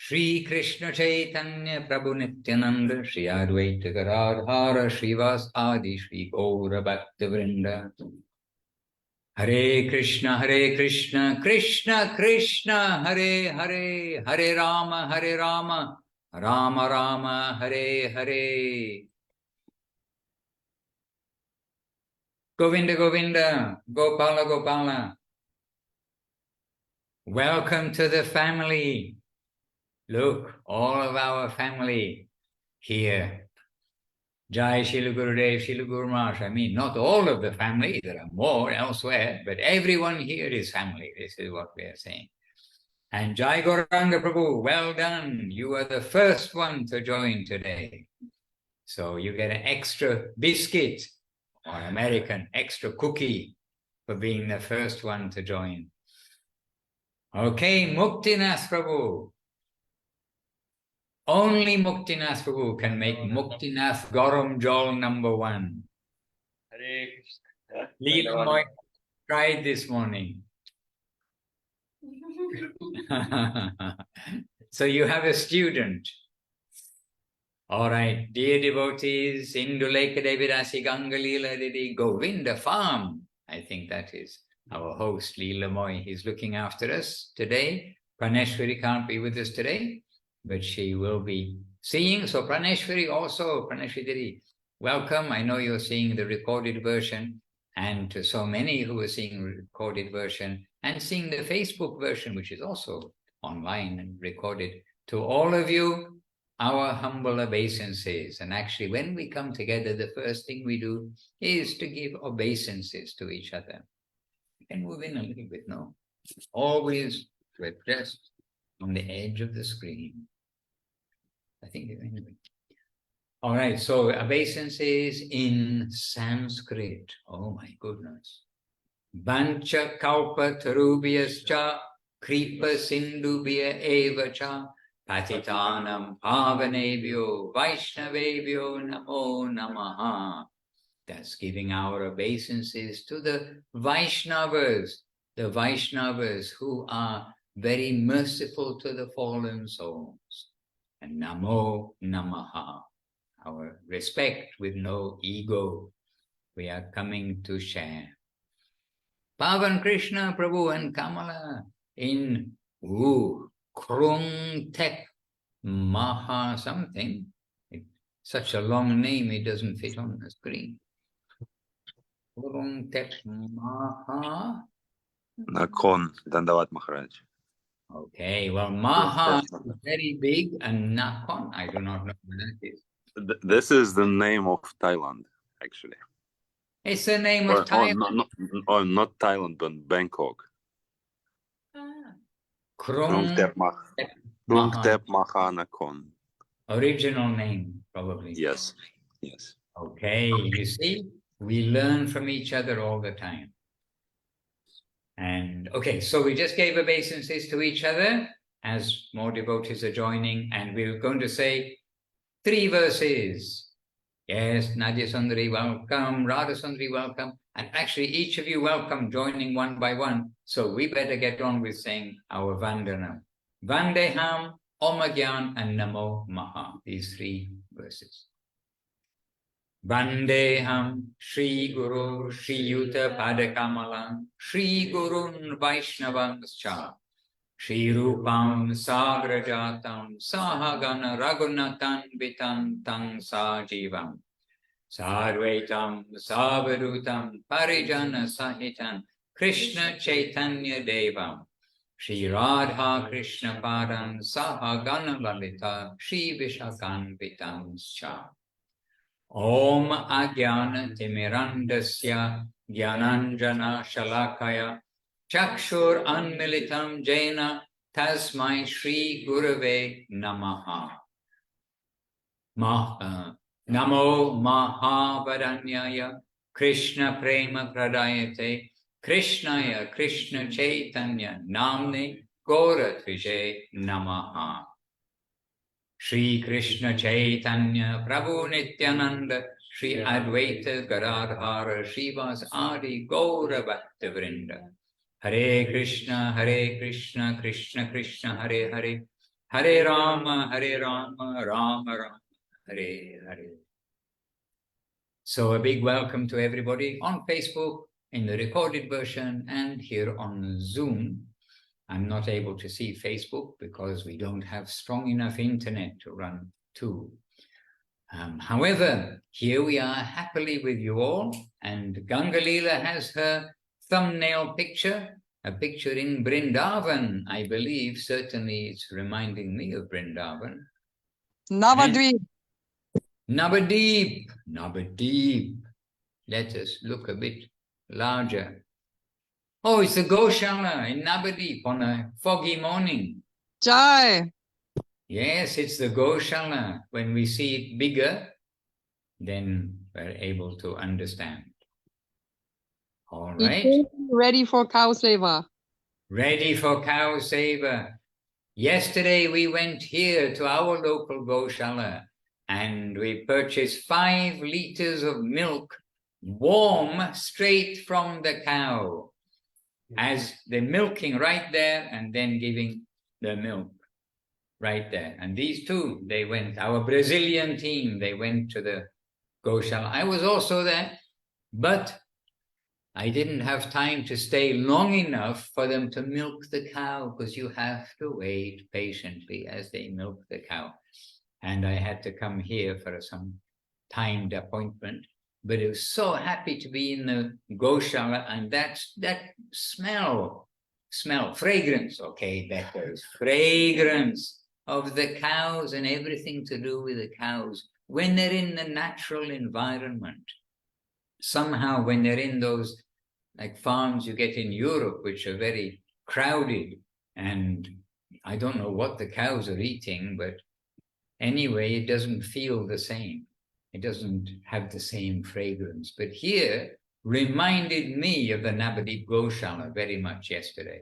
Shri Krishna Chaitanya Prabhu Nityananda Shri Advaita Gadadhara Srivas Adi Shri Gaura Bhakta Vrinda. Hare Krishna Krishna Krishna Hare Hare, Hare Rama Rama Rama Hare Hare. Govinda Govinda, Gopala Gopala. Welcome to the family. Look, all of our family here. Jai Srila Gurudev, Srila Guru Maharaj. I mean, not all of the family, there are more elsewhere, but everyone here is family. This is what we are saying. And Jai Gauranga Prabhu, well done. You are the first one to join today. So you get an extra biscuit, or American extra cookie for being the first one to join. Okay, Muktinath Prabhu. Only Muktinath Prabhu can make Muktinath Garam Jol #1. Hare Krishna. Leela Moy tried this morning. So you have a student. All right, dear devotees, Induleka Devidasi Gangalila Didi Govinda Farm. I think that is our host, Leela Moy. He's looking after us today. Praneshwari can't be with us today, but she will be seeing. So Praneshwari also, Praneshwari Didi, welcome. I know you're seeing the recorded version, and to so many who are seeing the recorded version and seeing the Facebook version, which is also online and recorded. To all of you, our humble obeisances. And actually, when we come together, the first thing we do is to give obeisances to each other. You can move in a little bit, no? Always we're just on the edge of the screen. I think anyway. All right, so obeisances in Sanskrit. Oh my goodness. Vancha kalpa tarubhyascha kripa sindubhya evacha patitanam pavanebhyo vaishnavebhyo namo namaha. That's giving our obeisances to the Vaishnavas who are very merciful to the fallen souls. And namo namaha, our respect with no ego, we are coming to share. Pavan Krishna Prabhu and Kamala in Krung Tek Maha something. Such a long name, it doesn't fit on the screen. Krung Tek Maha. Nakon, Dandavat Maharaj. Okay, well, Maha is very big, and Nakon, I do not know what that is. This is the name of Thailand, actually. It's the name of Thailand. Not Thailand, but Bangkok. Krung Tep Maha Nakon. Original name, probably. Yes. Okay, you see, we learn from each other all the time. And okay, so we just gave obeisances to each other as more devotees are joining, and we're going to say 3 verses. Yes, Nadia Sundari, welcome. Radha Sundari, welcome. And actually, each of you welcome, joining one by one. So we better get on with saying our Vandana. Vandeham, Omagyan, and Namo Maha. These 3 verses. Vandeham, Shri Guru, Shri Yuta Padakamalam, Shri Gurun Vaishnavangscha, Shri Rupam Sagrajatam, Sahagana Raghunatan Vitam Tang Sajivam, Sarvetam Savadutam Parijana Sahitam, Krishna Chaitanya Devam, Shri Radha Krishna Padam Sahagana Lalita, Shri Vishakan Vitamscha. Om Ajnana Timirandasya Gyananjana Shalakaya Chakshur Anmilitam Jaina Tasmai Shri Gurave Namaha. Namo Mahavadanyaya Krishna Prema Pradayate Krishnaya Krishna Chaitanya Namne Gauratvije Namaha. Shri Krishna Chaitanya Prabhu Nityananda Shri Advaita Gadadhara Srivas Adi Gaura Bhakta Vrinda. Hare Krishna Krishna Krishna Hare Hare, Hare Rama, Rama Rama, Hare Hare. So a big welcome to everybody on Facebook, in the recorded version, and here on Zoom. I'm not able to see Facebook because we don't have strong enough internet to run two. However, here we are happily with you all, and Gangalila has her thumbnail picture, a picture in Vrindavan, I believe. Certainly it's reminding me of Vrindavan. Navadvip. Navadip, Navadip. Let us look a bit larger. Oh, it's the Goshala in Navadip on a foggy morning. Jai. Yes, it's the Goshala. When we see it bigger, then we're able to understand. All right. Ready for cow seva. Ready for cow seva. Yesterday we went here to our local Goshala and we purchased 5 liters of milk, warm, straight from the cow, as they're milking right there and then giving the milk right there. And these two, they went, our Brazilian team, they went to the Goshala. I was also there, but I didn't have time to stay long enough for them to milk the cow, because you have to wait patiently as they milk the cow. And I had to come here for some timed appointment. But I was so happy to be in the Goshala, and that fragrance, okay, that was fragrance of the cows and everything to do with the cows when they're in the natural environment. Somehow when they're in those like farms you get in Europe, which are very crowded, and I don't know what the cows are eating, but anyway, it doesn't feel the same. It doesn't have the same fragrance. But here reminded me of the Navadip Goshala very much yesterday.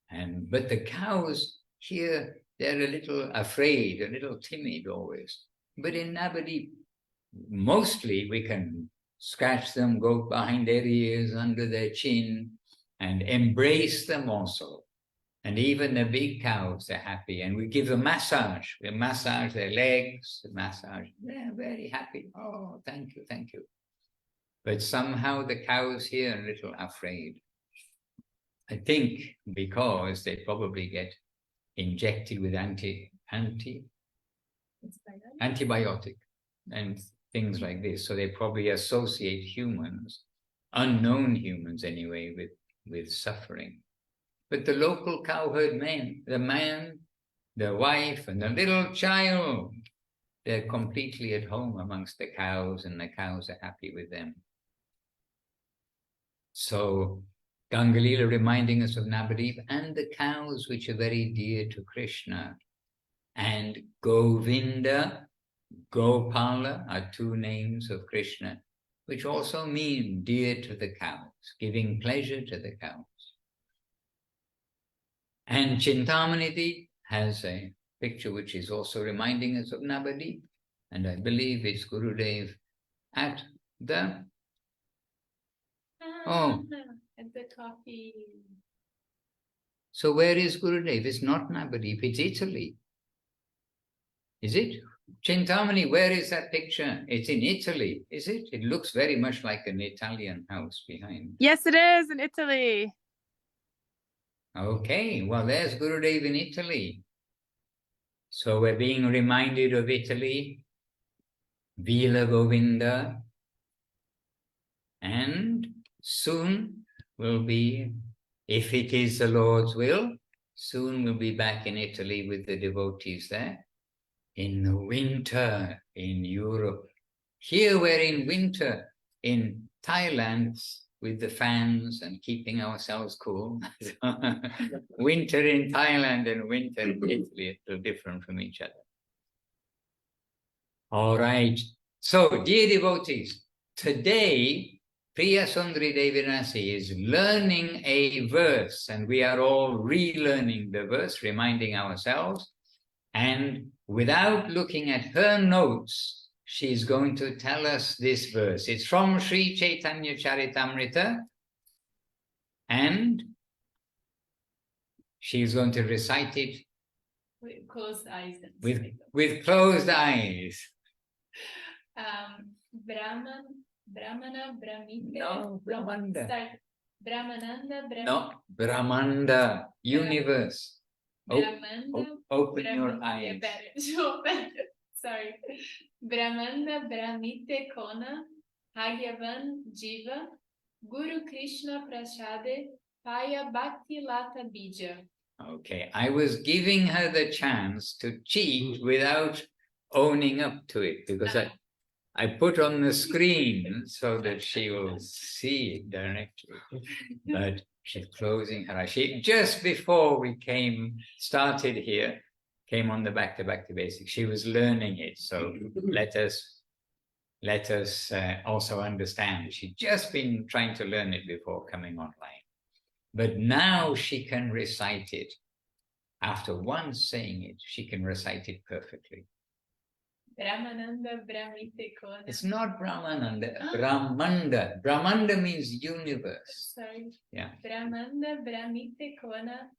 But the cows here, they're a little afraid, a little timid always. But in Navadip, mostly we can scratch them, go behind their ears, under their chin, and embrace them also. And even the big cows are happy, and we give a massage. We massage their legs, they're very happy. Oh, thank you, thank you. But somehow the cows here are a little afraid. I think because they probably get injected with antibiotic and things like this. So they probably associate humans, unknown humans anyway, with suffering. But the local cowherd men, the man, the wife, and the little child, they're completely at home amongst the cows, and the cows are happy with them. So Gangalila reminding us of Navadip and the cows, which are very dear to Krishna. And Govinda, Gopala are 2 names of Krishna, which also mean dear to the cows, giving pleasure to the cows. And Chintamani has a picture which is also reminding us of Navadip, and I believe it's Gurudev at the at the coffee. So where is Gurudev? It's not Navadip, it's Italy. Is it? Chintamani, where is that picture? It's in Italy, is it? It looks very much like an Italian house behind. Yes, it is in Italy. Okay, well, there's Gurudev in Italy. So we're being reminded of Italy, Vila Govinda, and soon we'll be, if it is the Lord's will, soon we'll be back in Italy with the devotees there. In the winter in Europe. Here we're in winter in Thailand with the fans and keeping ourselves cool. Winter in Thailand and winter in Italy are still different from each other. All right. So, dear devotees, today Priya Sundari Devirasi is learning a verse, and we are all relearning the verse, reminding ourselves. And without looking at her notes, she's going to tell us this verse. It's from Sri Chaitanya Charitamrita, and she's going to recite it With closed eyes. and With, so. with closed eyes. Brahmana, Brahmite. No, Brahmanda. Start. Brahmananda, No, Brahmanda, universe. Brahmanda, Open your Brahmite, eyes. better. Sorry. Brahmanda, Brahmite, Kona, Bhagavan, Jiva, Guru Krishna Prasade, Paya Bhakti-latā-bīja. Okay, I was giving her the chance to cheat without owning up to it, because I put on the screen so that she will see it directly. But she's closing her eyes. She, just before we started here, came on the Bhakti basics. She was learning it, so let us also understand. She'd just been trying to learn it before coming online. But now she can recite it. After once saying it, she can recite it perfectly. Brahmananda, Brahmite, Kona. It's not Brahmananda, Brahmanda. Brahmanda means universe. Sorry. Yeah. Brahmanda, Brahmite, Kona,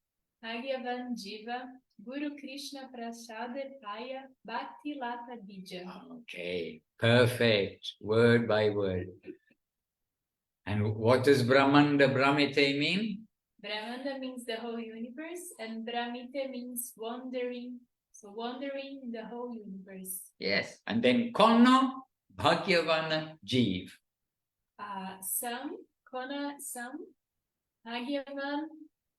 Bhagavan, Jiva, Guru Krishna Prasade, Paya Bhakti-latā-bīja. Okay, perfect, word by word. And what does Brahmanda, Brahmite mean? Brahmanda means the whole universe, and Brahmite means wandering. So wandering in the whole universe. Yes, and then Kono, Bhagyavana, Jeev. Some, Kona, some, Bhagavan,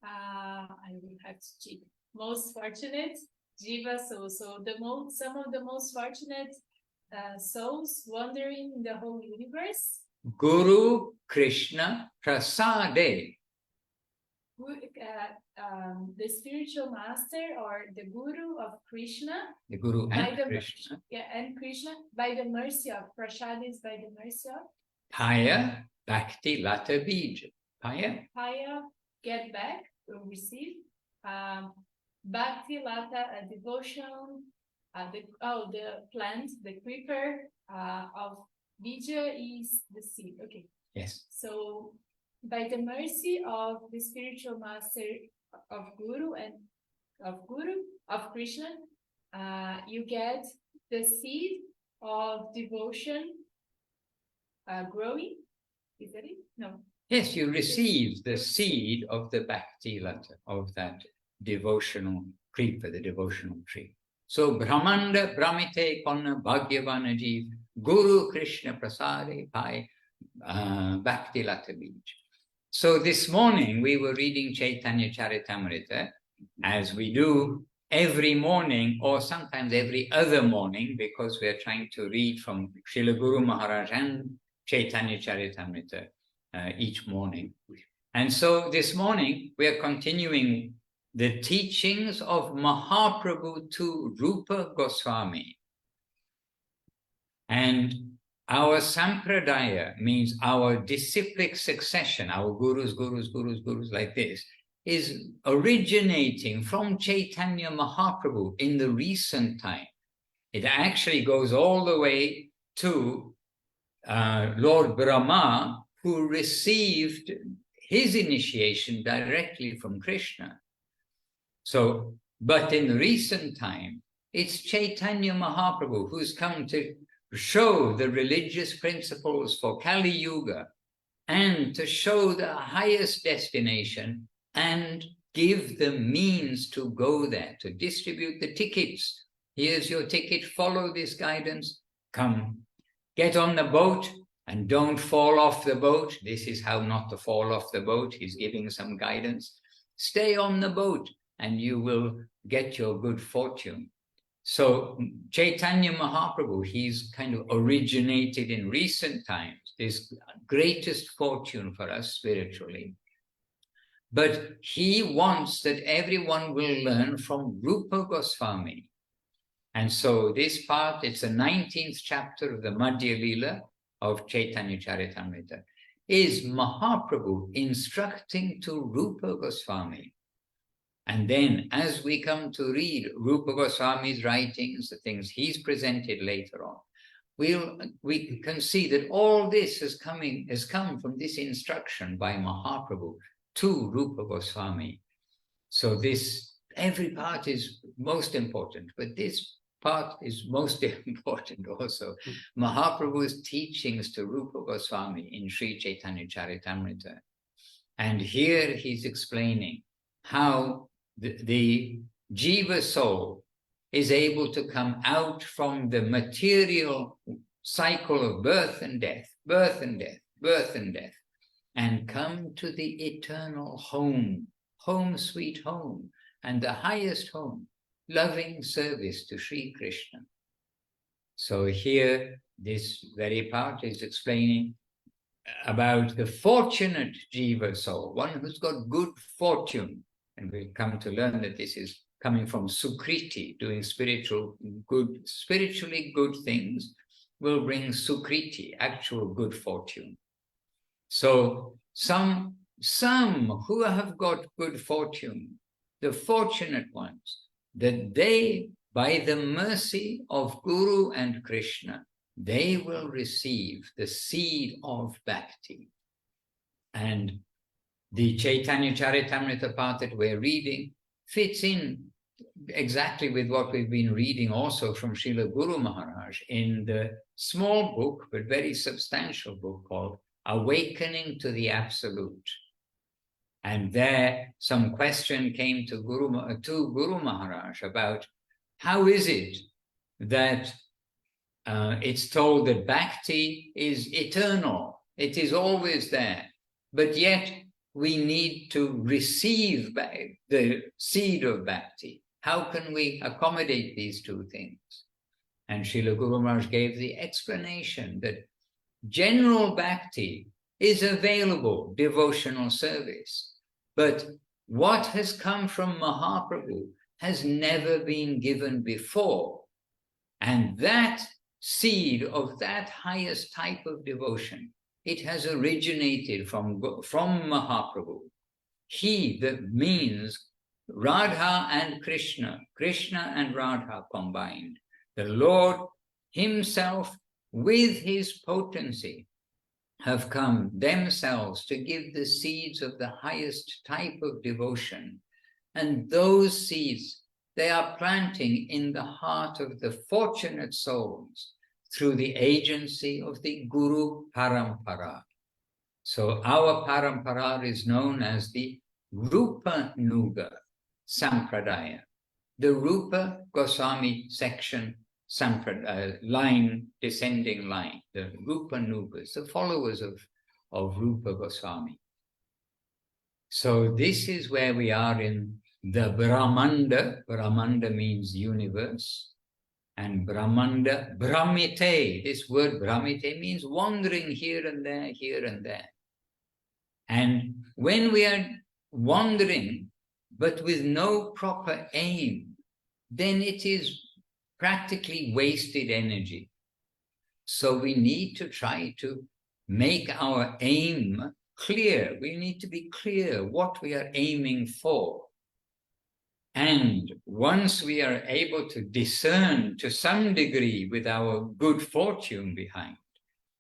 I will have to check. Most fortunate, Jiva, so some of the most fortunate souls wandering in the whole universe. Guru Krishna Prasade. The spiritual master or the guru of Krishna. The Guru and the, Krishna. Yeah, and Krishna, by the mercy of Prasad is by the mercy of Paya Bhakti-latā-bīja. Paya, get back or receive. Bhakti-lata, a devotion. The plant, the creeper of Bija is the seed. Okay. Yes. So by the mercy of the spiritual master of Guru and of Krishna, you get the seed of devotion growing. Is that it? No. Yes, you receive the seed of the Bhakti-lata, of that devotional creeper, the devotional tree. So Brahmanda, Brahmite, Kona, Bhagyavana, Jeev, Guru Krishna Prasade, Pai, Bhakti-latā-bīja. So this morning we were reading Chaitanya Charitamrita, as we do every morning, or sometimes every other morning, because we are trying to read from Srila Guru Maharaj and Chaitanya Charitamrita each morning. And so this morning we are continuing the teachings of Mahaprabhu to Rupa Goswami. And our sampradaya means our disciplic succession, our gurus like this, is originating from Chaitanya Mahaprabhu in the recent time. It actually goes all the way to Lord Brahma, who received his initiation directly from Krishna. So, but in recent time, it's Chaitanya Mahaprabhu who's come to show the religious principles for Kali Yuga and to show the highest destination and give the means to go there, to distribute the tickets. Here's your ticket, follow this guidance, come, get on the boat and don't fall off the boat. This is how not to fall off the boat. He's giving some guidance. Stay on the boat and you will get your good fortune. So Chaitanya Mahaprabhu, he's kind of originated in recent times, this greatest fortune for us spiritually. But he wants that everyone will learn from Rupa Goswami. And so this part, it's the 19th chapter of the Madhya Lila of Chaitanya Charitamrita, is Mahaprabhu instructing to Rupa Goswami. And then as we come to read Rupa Goswami's writings, the things he's presented later on, we can see that all this has come from this instruction by Mahaprabhu to Rupa Goswami. So this every part is most important, but this part is most important also. Mahaprabhu's teachings to Rupa Goswami in Sri Chaitanya Charitamrita. And here he's explaining how the Jiva soul is able to come out from the material cycle of birth and death, birth and death, birth and death, and come to the eternal home, home sweet home, and the highest home, loving service to Sri Krishna. So here, this very part is explaining about the fortunate Jiva soul, one who's got good fortune. And we'll come to learn that this is coming from Sukriti, doing spiritually good things will bring Sukriti, actual good fortune. So some who have got good fortune, the fortunate ones, that they, by the mercy of Guru and Krishna, they will receive the seed of Bhakti. And the Chaitanya Charitamrita part that we're reading fits in exactly with what we've been reading also from Srila Guru Maharaj in the small book, but very substantial book called Awakening to the Absolute. And there some question came to Guru Maharaj about how is it that it's told that Bhakti is eternal, it is always there, but yet we need to receive the seed of Bhakti. How can we accommodate these two things? And Srila Guru Maharaj gave the explanation that general Bhakti is available, devotional service, but what has come from Mahaprabhu has never been given before. And that seed of that highest type of devotion, it has originated from Mahaprabhu. He, that means Radha and Krishna, Krishna and Radha combined. The Lord himself with his potency have come themselves to give the seeds of the highest type of devotion. And those seeds, they are planting in the heart of the fortunate souls through the agency of the Guru Parampara. So our Parampara is known as the Rupa Nuga Sampradaya, the Rupa Goswami section line, descending line, the Rupa Nugas, the followers of Rupa Goswami. So this is where we are in the Brahmanda. Brahmanda means universe. And Brahmanda, Brahmite, this word Brahmite means wandering here and there, here and there. And when we are wandering, but with no proper aim, then it is practically wasted energy. So we need to try to make our aim clear. We need to be clear what we are aiming for. And once we are able to discern to some degree with our good fortune behind,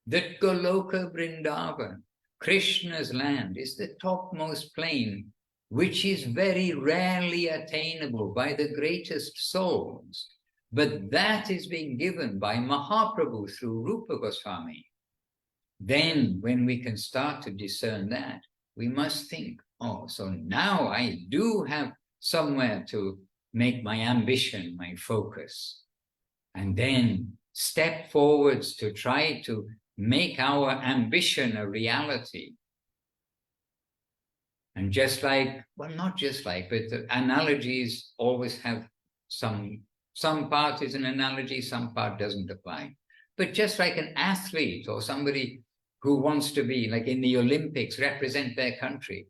that Goloka Vrindavan, Krishna's land, is the topmost plane, which is very rarely attainable by the greatest souls. But that is being given by Mahaprabhu through Rupa Goswami. Then when we can start to discern that, we must think, oh, so now I do have somewhere to make my ambition, my focus. And then step forwards to try to make our ambition a reality. And just like, well, not just like, but the analogies always have some part is an analogy, some part doesn't apply. But just like an athlete or somebody who wants to be, like in the Olympics, represent their country,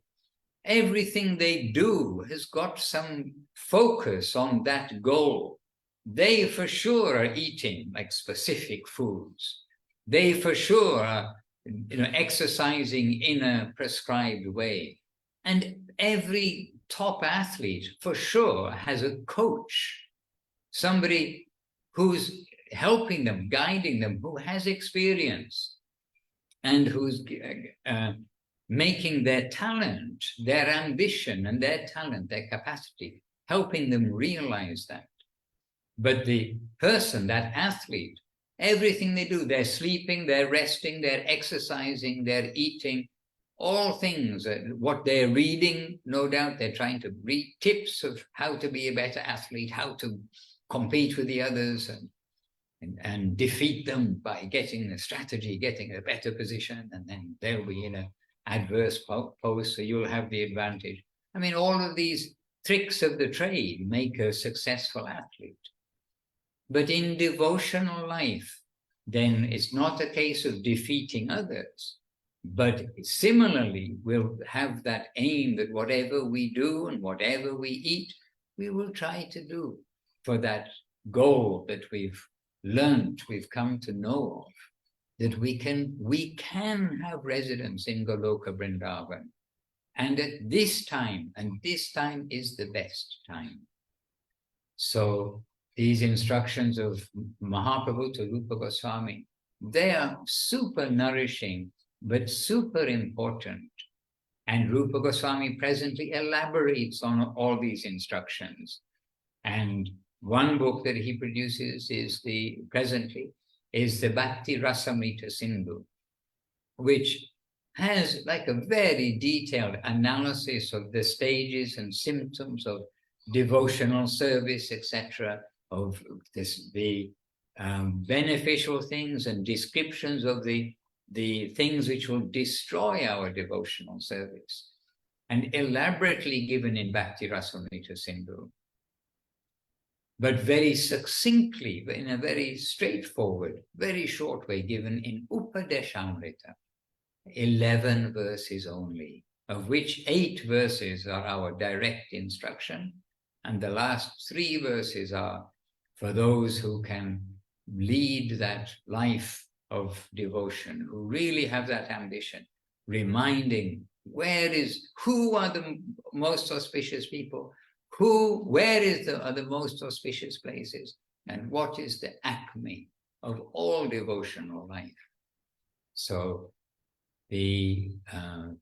everything they do has got some focus on that goal. They for sure are eating like specific foods. They for sure are exercising in a prescribed way. And every top athlete for sure has a coach, somebody who's helping them, guiding them, who has experience and who's making their talent, their ambition and their talent, their capacity helping them realize that. But the person, that athlete, everything they do, they're sleeping, they're resting, they're exercising, they're eating, all things, what they're reading, no doubt they're trying to read tips of how to be a better athlete, how to compete with the others and defeat them by getting a strategy, getting a better position, and then they'll be in an adverse post, so you'll have the advantage. I mean, all of these tricks of the trade make a successful athlete. But in devotional life, then it's not a case of defeating others, but similarly, we'll have that aim that whatever we do and whatever we eat, we will try to do for that goal that we've learned, we've come to know of, that we can have residence in Goloka Vrindavan. And at this time, and this time is the best time. So these instructions of Mahaprabhu to Rupa Goswami, they are super nourishing, but super important. And Rupa Goswami presently elaborates on all these instructions. And one book that he produces presently is the Bhakti Rasamrita Sindhu, which has like a very detailed analysis of the stages and symptoms of devotional service, etc., of the beneficial things and descriptions of the things which will destroy our devotional service, and elaborately given in Bhakti Rasamrita Sindhu, but very succinctly, in a very straightforward, very short way, given in Upadeshamrita, 11 verses only, of which 8 verses are our direct instruction, and the last 3 verses are for those who can lead that life of devotion, who really have that ambition, reminding who are the most auspicious people, where are the most auspicious places, and what is the acme of all devotional life. So the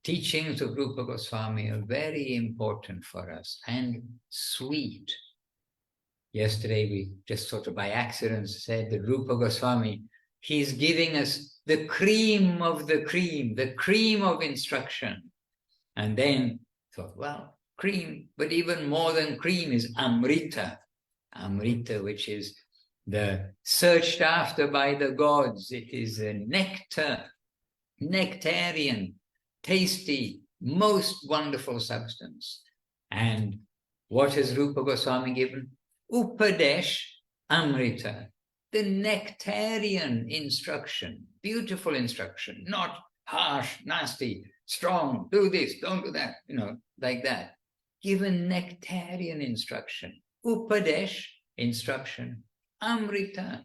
teachings of Rupa Goswami are very important for us and sweet. Yesterday we just sort of by accident said that Rupa Goswami, he's giving us the cream of the cream of instruction. And then thought, well, cream, but even more than cream is Amrita. Amrita, which is the searched after by the gods. It is a nectar, nectarian, tasty, most wonderful substance. And what has Rupa Goswami given? Upadesh Amrita, the nectarian instruction, beautiful instruction, not harsh, nasty, strong, do this, don't do that, like that. Given nectarian instruction, Upadesh instruction, Amrita,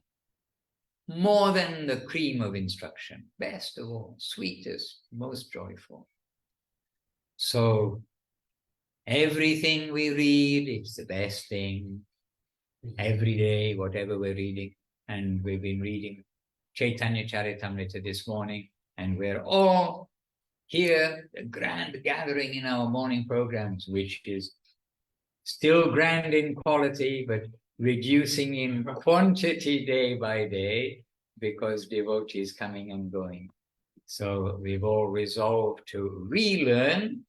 more than the cream of instruction, best of all, sweetest, most joyful. So everything we read, it's the best thing. Every day, whatever we're reading, and we've been reading Chaitanya Charitamrita this morning, and we're all here, a grand gathering in our morning programs, which is still grand in quality, but reducing in quantity day by day, because devotees coming and going. So we've all resolved to relearn,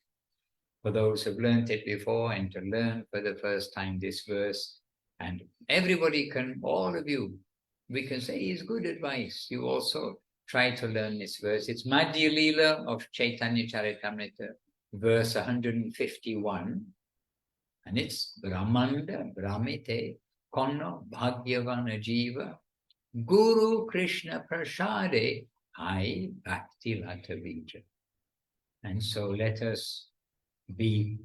for those who've learned it before, and to learn for the first time this verse. And everybody can, all of you, we can say is good advice. You also try to learn this verse. It's Madhya Leela of Chaitanya Charitamrita, verse 151. And it's Brahmanda Brahmite Kono Bhagyavana Jiva Guru Krishna Prasade Hai Bhakti-latā-bīja. And so let us be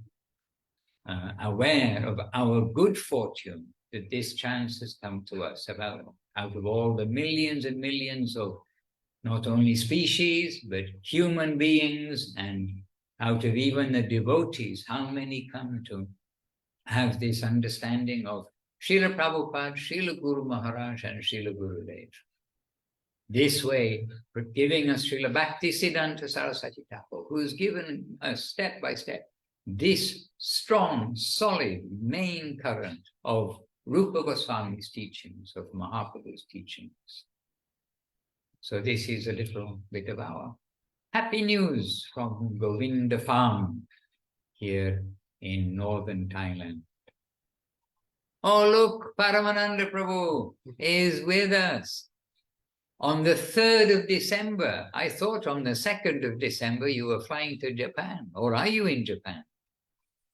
aware of our good fortune that this chance has come to us, out of all the millions and millions of not only species, but human beings, and out of even the devotees, how many come to have this understanding of Srila Prabhupada, Srila Guru Maharaj, and Srila Gurudev. This way, giving us Srila Bhakti Siddhanta Saraswati Thakur, who has given us step by step this strong, solid main current of Rupa Goswami's teachings, of Mahaprabhu's teachings. So this is a little bit of our happy news from Govinda Farm here in northern Thailand. Oh, look, Paramananda Prabhu is with us. On the 3rd of December, I thought on the 2nd of December you were flying to Japan, or are you in Japan?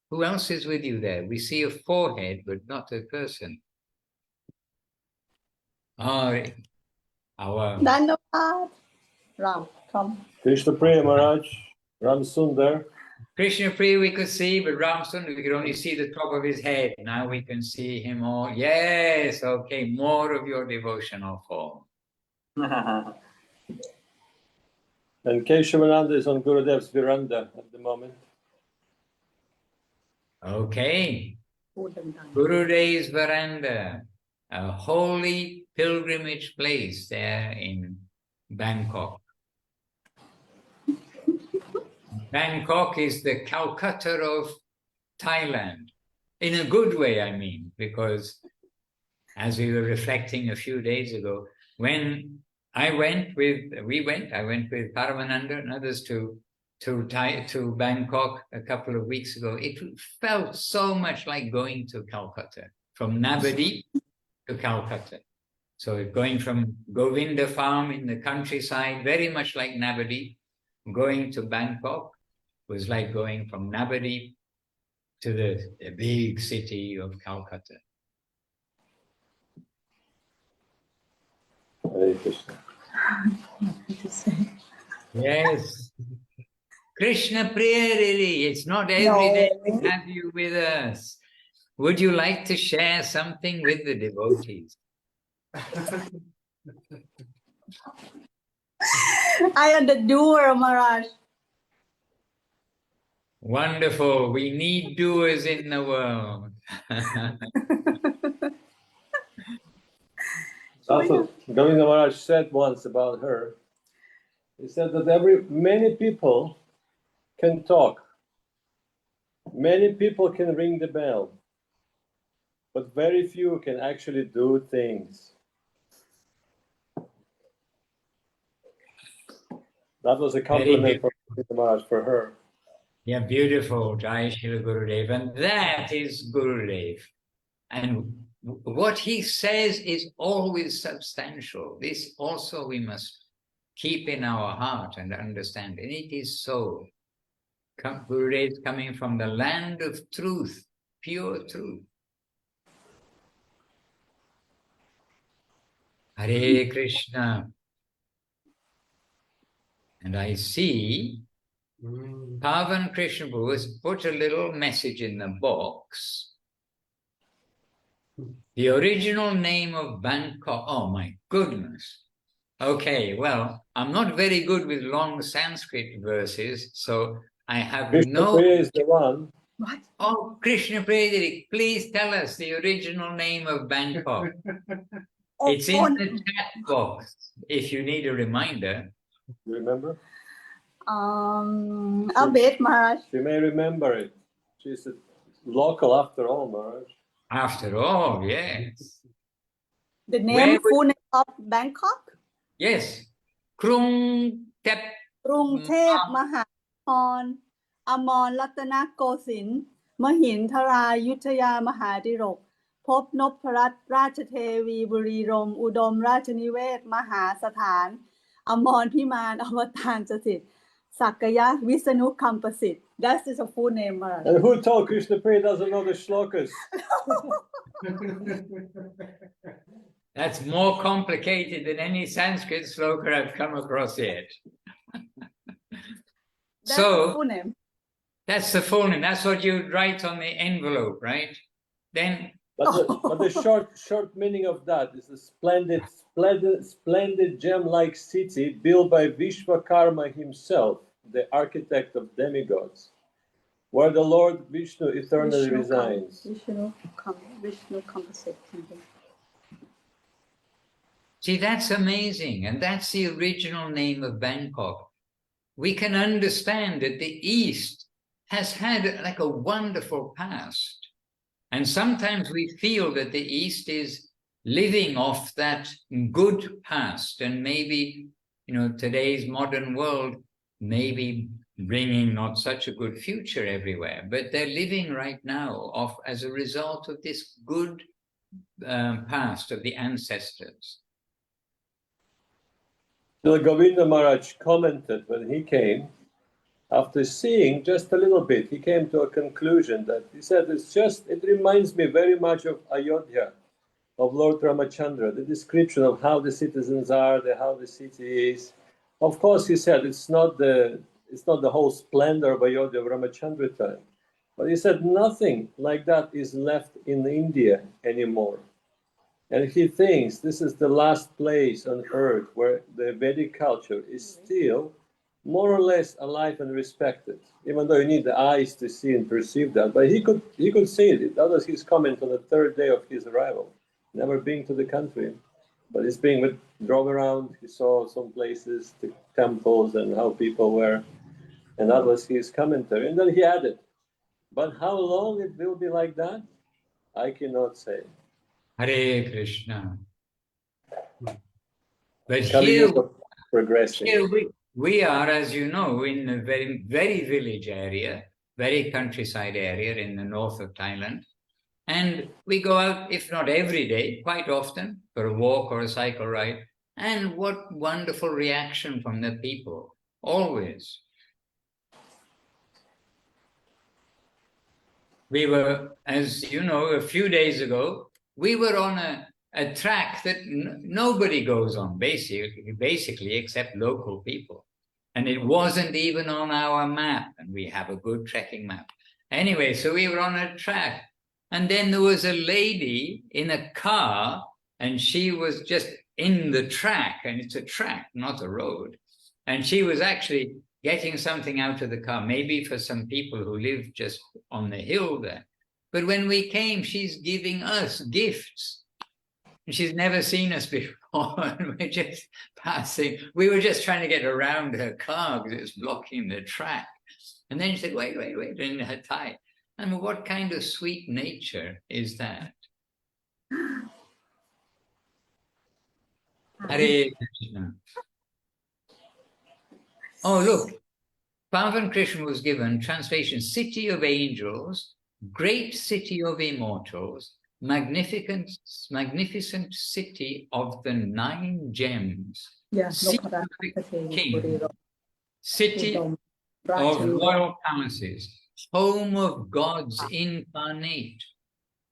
Who else is with you there? We see a forehead, but not a person. Oh, our Dhanavad. Ram, come. Krishna Priya Maharaj, Ram Sundar. Krishna Priya we could see, but Ramsundar we could only see the top of his head. Now we can see him all. Yes, okay, more of your devotional form. And Keshavananda is on Gurudev's veranda at the moment. Okay, พูดดัง Gurudev's veranda, a holy pilgrimage place there in Bangkok. Bangkok is the Calcutta of Thailand, in a good way, I mean, because as we were reflecting a few days ago, when I went with Paramananda and others to Bangkok a couple of weeks ago, it felt so much like going to Calcutta, from Navadip to Calcutta. So going from Govinda Farm in the countryside, very much like Navadip, going to Bangkok was like going from Navadip to the big city of Calcutta. Hare Krishna. to say. Yes. Krishna Priya, really, it's not every day we have you with us. Would you like to share something with the devotees? I am the doer, Maharaj. Wonderful. We need doers in the world. That's what Govinda Maharaj said once about her. He said that many people can talk. Many people can ring the bell. But very few can actually do things. That was a compliment from Govinda Maharaj for her. Yeah, beautiful, Jai Srila Gurudev. And that is Gurudev. And what he says is always substantial. This also we must keep in our heart and understand. And it is so. Gurudev is coming from the land of truth, pure truth. Hare Krishna. And I see Pavan Krishna Prabhu has put a little message in the box. The original name of Bangkok. Oh my goodness. Okay, well, I'm not very good with long Sanskrit verses, so I have Krishna Priya is the one. What? Oh, Krishna Priya, please tell us the original name of Bangkok. It's in the chat box, if you need a reminder. You remember? Albert, Maharaj. She may remember it. She's a local after all, Maharaj. After all, yes. The name, full name of Bangkok? Yes. Krung Tep. กรุงเทพมหานครอมรรัตนโกสินทร์มหินทรายุทธยามหาดิรกพบนพรัตน์ราชเทวีบุรีรมย์อุดมราชนิเวศมหาสถานอมรพิมานอวตารสถิตสักยะวิษณุคำประสิทธิ์ That is a full name. And who told Krishna Priya doesn't know the shlokas? That's more complicated than any Sanskrit sloka I've come across yet. That's So, the full name. that's the full name. That's what you'd write on the envelope, right? Then, But the short meaning of that is a splendid gem-like city built by Vishwakarma himself, the architect of demigods, where the Lord Vishnu eternally resides. Vishnu Kampa. see, that's amazing. And that's the original name of Bangkok. We can understand that the East has had like a wonderful past. And sometimes we feel that the East is living off that good past, and maybe, you know, today's modern world maybe bringing not such a good future everywhere, but they're living right now off as a result of this good past of the ancestors. So Govinda Maharaj commented when he came, after seeing just a little bit, he came to a conclusion that he said, it reminds me very much of Ayodhya, of Lord Ramachandra, the description of how the citizens are, how the city is. Of course, he said, it's not the whole splendor of Ayodhya of Ramachandra time, but he said nothing like that is left in India anymore. And he thinks this is the last place on earth where the Vedic culture is still more or less alive and respected, even though you need the eyes to see and perceive that. But he could see it. That was his comment on the third day of his arrival. Never been to the country, but he's drove around. He saw some places, the temples, and how people were, and that was his commentary. And then he added, "But how long it will be like that, I cannot say." Hare Krishna. But progressing. Here we are, as you know, in a very, very village area, very countryside area in the north of Thailand. And we go out, if not every day, quite often, for a walk or a cycle ride. And what wonderful reaction from the people, always. We were, as you know, a few days ago, we were on a track that nobody goes on, basically, except local people. And it wasn't even on our map, and we have a good trekking map. Anyway, so we were on a track, and then there was a lady in a car, and she was just in the track, and it's a track, not a road. And she was actually getting something out of the car, maybe for some people who live just on the hill there. But when we came, she's giving us gifts. She's never seen us before, and we're just passing. We were just trying to get around her car because it was blocking the track. And then she said, wait, in her Thai. I mean, what kind of sweet nature is that? Hare Krishna. Oh, look, Pavan Krishna was given translation, City of Angels, Great City of Immortals, magnificent city of the 9 gems, King, city of royal palaces, home of gods incarnate,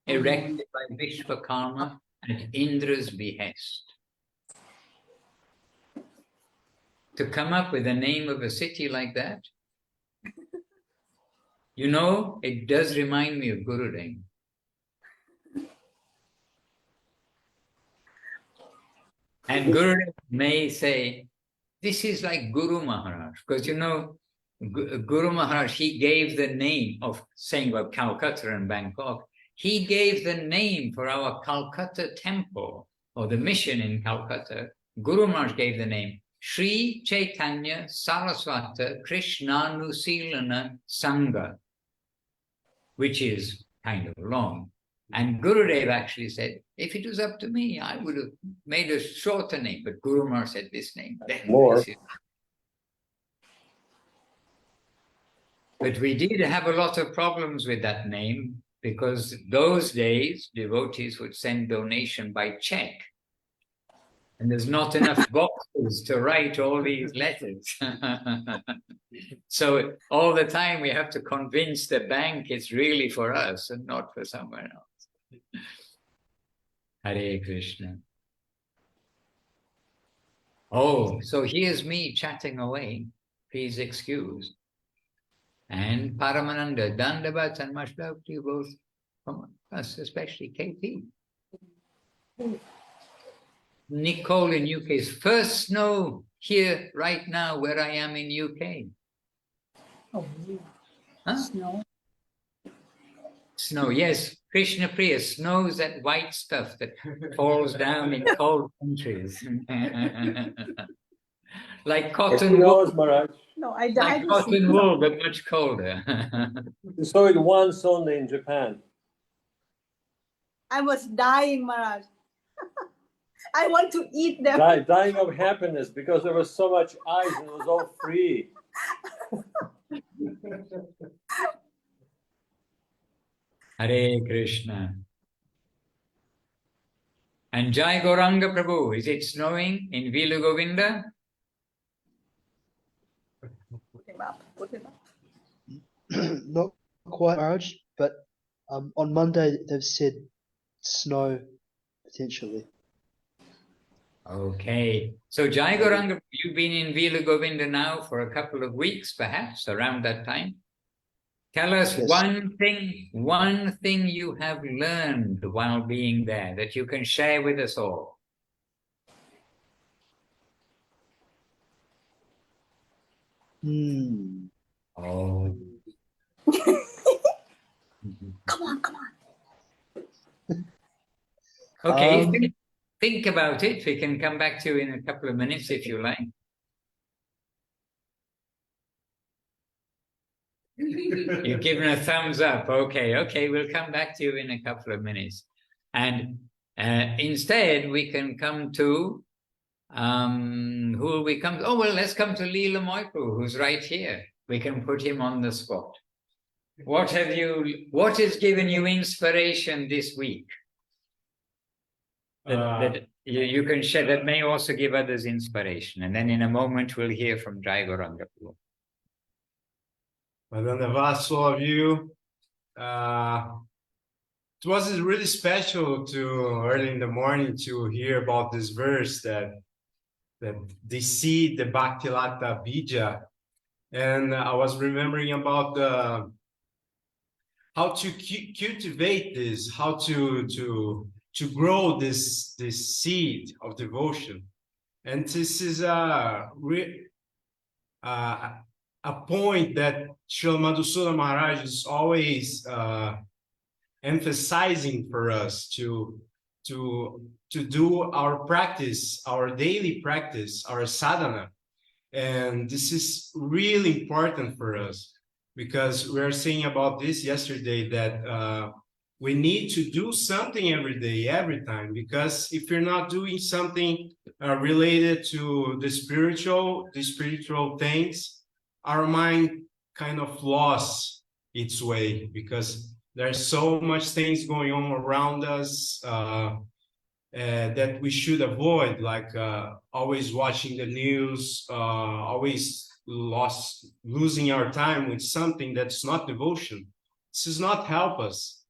erected by Vishvakarma at Indra's behest. To come up with the name of a city like that, you know, it does remind me of Gurudev. And Gurudev may say, this is like Guru Maharaj, because you know, Guru Maharaj, he gave the name of, saying about Calcutta and Bangkok, he gave the name for our Calcutta temple, or the mission in Calcutta. Guru Maharaj gave the name, Sri Chaitanya Saraswata Krishnanusilana Sangha, which is kind of long. And Gurudev actually said, if it was up to me, I would have made a shorter name, but Guru Maharaj said this name. More. But we did have a lot of problems with that name, because those days, devotees would send donation by check. And there's not enough boxes to write all these letters. So all the time we have to convince the bank it's really for us and not for somewhere else. Hare Krishna. Oh, so here's me chatting away. Please excuse. And Paramananda, Dandavat, and much love to you both, from us, especially KP. Nicole in UK is first snow here right now where I am in UK. Oh, huh? Snow. Snow, yes. Krishna Priya, snows that white stuff that falls down in cold countries. Like cotton Who knows, wool. Maharaj? No, I Like died. cotton wool, but much colder. You saw it once only in Japan. I was dying, Maharaj. I want to eat them. Dying of happiness because there was so much ice and it was all free. Hare Krishna. And Jai Gauranga Prabhu, is it snowing in Vila Govinda? Put him up. Put him up. Not quite, Maharaj, but on Monday they've said snow potentially. Okay. So Jai Gauranga, you've been in Vila Govinda now for a couple of weeks, perhaps, around that time. Tell us Yes. one thing you have learned while being there that you can share with us all. Oh. Come on. Okay, think about it. We can come back to you in a couple of minutes if you like. You've given a thumbs up. Okay, we'll come back to you in a couple of minutes. And instead, we can come to, who will we come to? Oh, well, let's come to Leela Moipu, who's right here. We can put him on the spot. What has given you inspiration this week? That you can share, that may also give others inspiration. And then in a moment, we'll hear from Jai Gauranga Prabhu. Madame Navas, all of you. It was really special to early in the morning to hear about this verse that they see the Bhakti-latā-bīja, and I was remembering about how to cultivate this, how to grow this seed of devotion, and this is a point that Srila Madhusudana Maharaj is always emphasizing for us to do our practice, our daily practice, our sadhana. And this is really important for us because we were saying about this yesterday that we need to do something every day, every time, because if you're not doing something related to the spiritual things, our mind kind of lost its way because there's so much things going on around us that we should avoid, like always watching the news, always losing our time with something that's not devotion. This does not help us.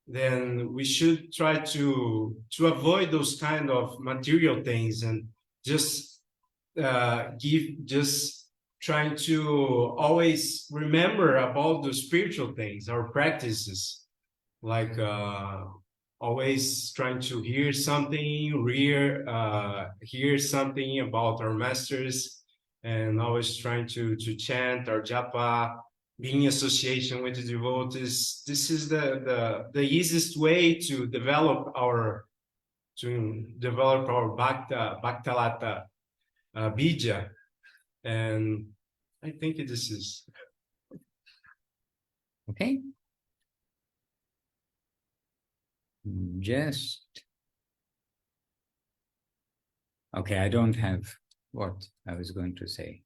Then we should try to avoid those kind of material things and just trying to always remember about the spiritual things, our practices, like always trying to hear something about our masters, and always trying to chant our japa, being in association with the devotees. This is the easiest way to develop our Bhakti-latā-bīja. And I think this is Okay. Okay, I don't have what I was going to say.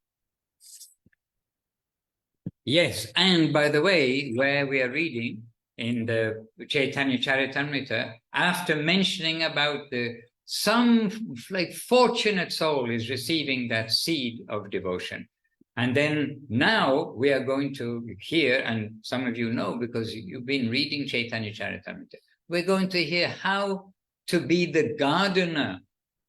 Yes, and by the way, where we are reading in the Chaitanya Charitamrita, after mentioning about some like fortunate soul is receiving that seed of devotion. And then now we are going to hear, and some of you know because you've been reading Chaitanya Charitamrita, we're going to hear how to be the gardener.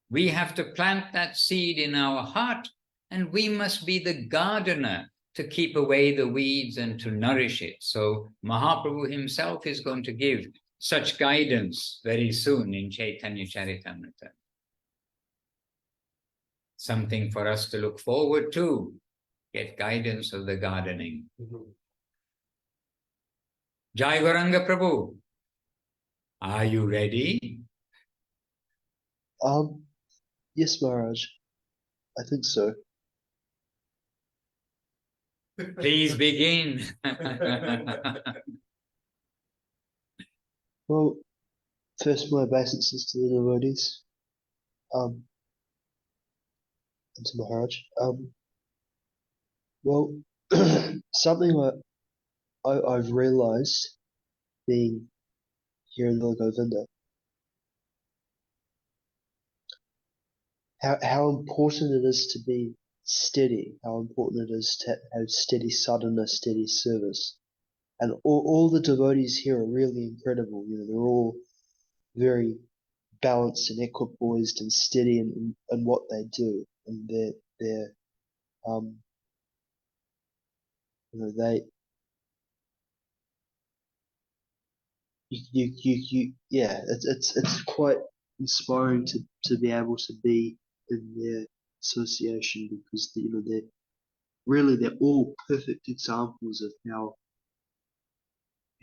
We have to plant that seed in our heart, and we must be the gardener to keep away the weeds and to nourish it. So Mahaprabhu himself is going to give such guidance very soon in Chaitanya Charitamrita. Something for us to look forward to, get guidance of the gardening. Jai Gauranga Prabhu, are you ready? Yes, Maharaj. I think so. Please begin. Well, first my obeisances to the devotees, and to Maharaj. Well, something that I've realized being here in Lila Govinda, how important it is to be steady, how important it is to have steady sadhana, steady service. And all the devotees here are really incredible. You know, they're all very balanced and equipoised and steady in what they do. And they're you know, yeah, it's quite inspiring to be able to be in their association, because you know they're all perfect examples of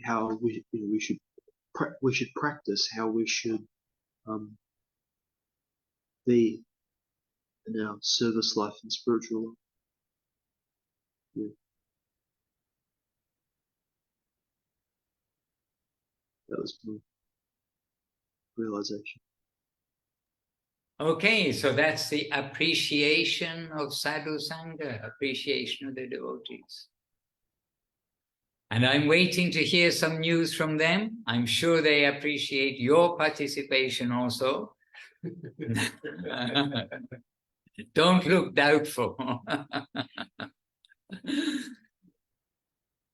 how we should practice, how we should be in our service life and spiritual life. Yeah. That was my realization. Okay, so that's the appreciation of sadhu sangha, appreciation of the devotees. And I'm waiting to hear some news from them. I'm sure they appreciate your participation also. Don't look doubtful.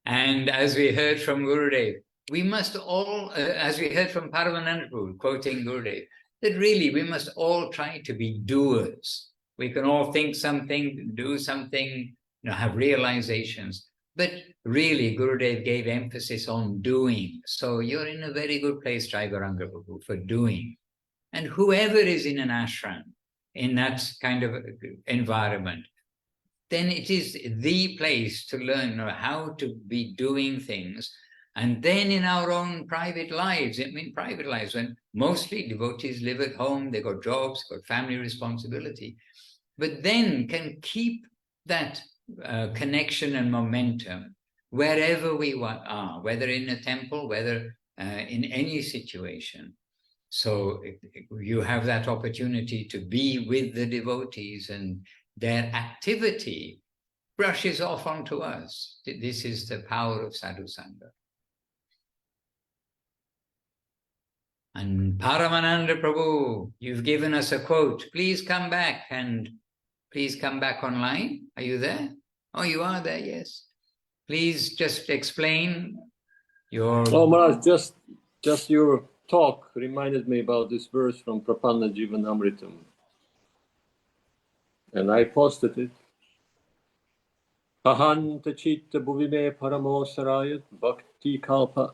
And as we heard from Gurudev, we must all, as we heard from Paramananda Prabhu, quoting Gurudev, that really we must all try to be doers. We can all think something, do something, have realizations. But really, Gurudev gave emphasis on doing. So you're in a very good place, Gauranga Prabhu, for doing. And whoever is in an ashram, in that kind of environment, then it is the place to learn how to be doing things. And then in our own private lives, private lives, when mostly devotees live at home, they've got jobs, got family responsibility, but then can keep that connection and momentum wherever we are, whether in a temple, whether in any situation. So you have that opportunity to be with the devotees, and their activity brushes off onto us. This is the power of sadhu sangha. And Paramananda Prabhu, you've given us a quote. Please come back, and please come back online. Are you there? Oh, you are there, yes. Please just explain your... Oh, Maharaj, just your talk reminded me about this verse from Prapanna Jivanamritam. And I posted it. Ahanta chitta bhuvime paramo sarayat bhakti kalpa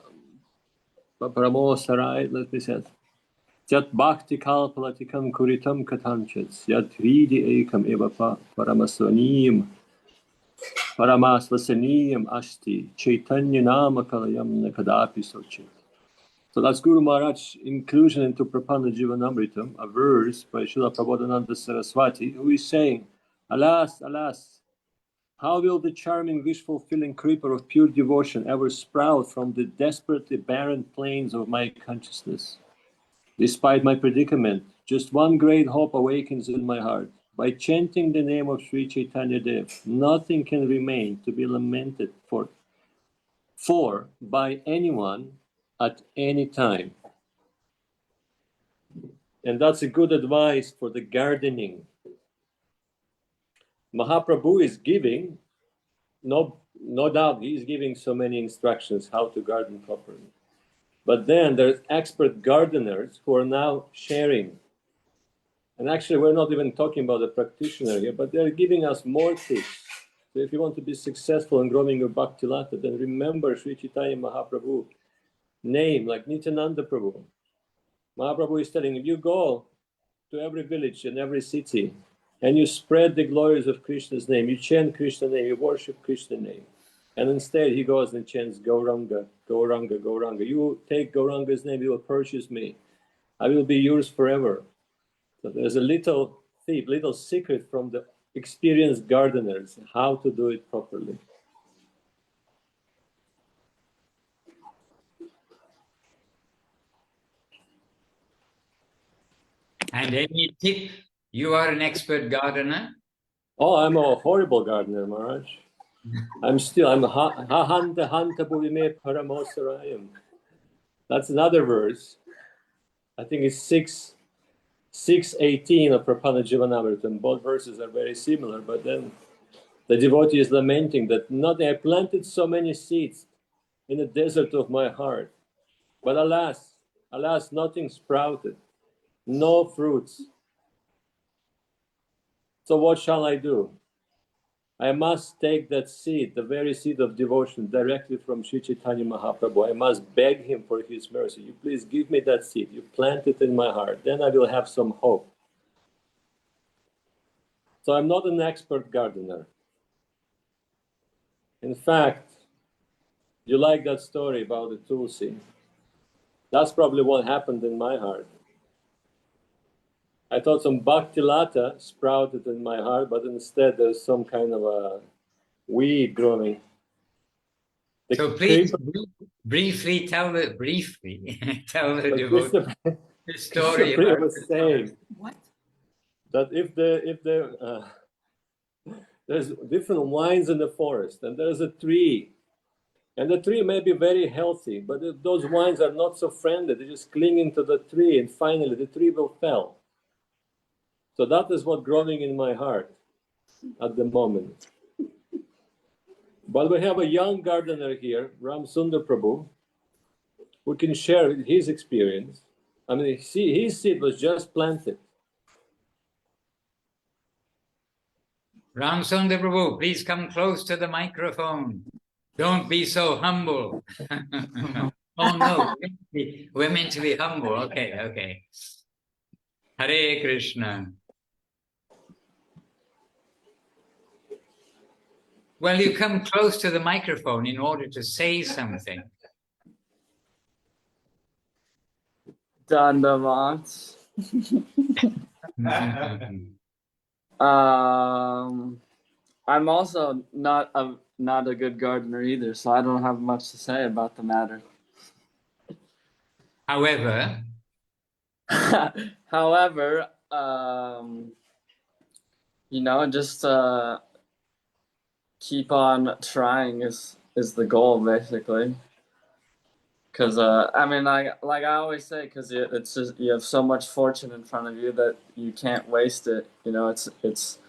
paramo sarayat, let me say it. Yat bhakti kalpalatikam kuritam katanchas yat ridi ekam eva paramasvasaniyam asti chaitanya namakalayam nakadapi sochit. So that's Guru Maharaj's inclusion into Prapanna Jivanamritam, a verse by Srila Prabodhananda Saraswati, who is saying, alas, alas, how will the charming, wish-fulfilling creeper of pure devotion ever sprout from the desperately barren plains of my consciousness? Despite my predicament, just one great hope awakens in my heart. By chanting the name of Sri Chaitanya Dev, nothing can remain to be lamented for by anyone at any time. And that's a good advice for the gardening. Mahaprabhu is giving, no doubt, he's giving so many instructions how to garden properly. But then there's expert gardeners who are now sharing. And actually, we're not even talking about the practitioner here, but they're giving us more tips. So if you want to be successful in growing your Bhakti-latā, then remember Sri Chaitanya Mahaprabhu name, like Nityananda Prabhu. Mahaprabhu is telling, if you go to every village and every city, and you spread the glories of Krishna's name, you chant Krishna's name, you worship Krishna's name, and instead he goes and chants Gauranga, Gauranga, Gauranga. You take Gauranga's name, you will purchase me. I will be yours forever. So there's a little tip, little secret from the experienced gardeners, how to do it properly. And any tip? You are an expert gardener. Oh, I'm a horrible gardener, Maharaj. I'm hahanta hanta bhuvime paramosarayam. That's another verse. I think it's 6:18 of Prabhupada Jivanamritam. Both verses are very similar, but then the devotee is lamenting that I planted so many seeds in the desert of my heart, but alas, nothing sprouted, no fruits. So what shall I do? I must take that seed, the very seed of devotion, directly from Sri Chaitanya Mahaprabhu. I must beg him for his mercy. You please give me that seed. You plant it in my heart. Then I will have some hope. So I'm not an expert gardener. In fact, you like that story about the tulsi. That's probably what happened in my heart. I thought some Bhakti-latā sprouted in my heart, but instead there's some kind of a weed growing. So please briefly tell the devotee the story about was saying that if there's different wines in the forest, and there's a tree, and the tree may be very healthy, but if those wines are not so friendly, they're just clinging to the tree, and finally the tree will fall. So that is what's growing in my heart at the moment. But we have a young gardener here, Ram Sundar Prabhu, who can share his experience. I mean, his seed was just planted. Ram Sundar Prabhu, please come close to the microphone. Don't be so humble. Oh no, we're meant to be humble. Okay. Hare Krishna. Well, you come close to the microphone in order to say something. Dandavat. I'm also not a good gardener either, so I don't have much to say about the matter. However, just keep on trying is the goal, basically. Because like I always say, because it's just you have so much fortune in front of you that you can't waste it. It's